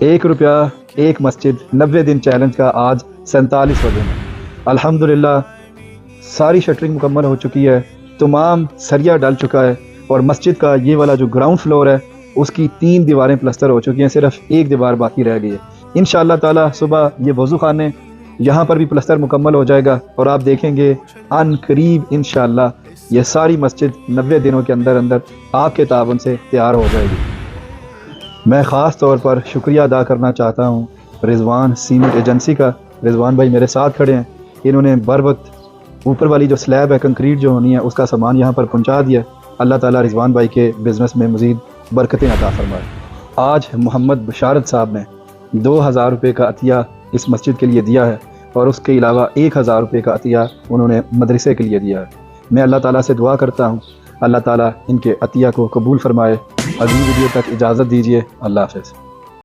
1 रुपया 1 मस्जिद 90 दिन चैलेंज का आज 47वां दिन है। अल्हम्दुलिल्लाह सारी शटरिंग मुकम्मल हो चुकी है, तमाम सरिया डल चुका है और मस्जिद का ये वाला जो ग्राउंड फ्लोर है उसकी 3 दीवारें प्लस्तर हो चुकी हैं, सिर्फ 1 दीवार बाकी रह गई है। इंशाअल्लाह ताला सुबह ये वज़ू खाने यहाँ पर भी प्लस्तर मुकम्मल हो जाएगा और आप देखेंगे अन करीब इंशाअल्लाह ये सारी मस्जिद 90 दिनों के अंदर अंदर आपके ताबन से तैयार हो जाएगी। मैं ख़ास तौर पर शुक्रिया अदा करना चाहता हूँ रिजवान सीमेंट एजेंसी का। रिजवान भाई मेरे साथ खड़े हैं, इन्होंने बर वक्त ऊपर वाली जो स्लैब है कंक्रीट जो होनी है उसका सामान यहाँ पर पहुँचा दिया। अल्लाह ताला रिजवान भाई के बिज़नेस में मज़ीद बरकतें अता फरमाए। आज मोहम्मद बशारत साहब ने 2000 रुपये का अतिया इस मस्जिद के लिए दिया है और उसके अलावा 1000 रुपये का अतिया उन्होंने मदरसे के लिए दिया है। मैं अल्लाह ताला से दुआ करता हूँ अल्लाह ताला इनके अतिया को कबूल फरमाए। अगली वीडियो तक इजाज़त दीजिए। अल्लाह हाफ़िज़।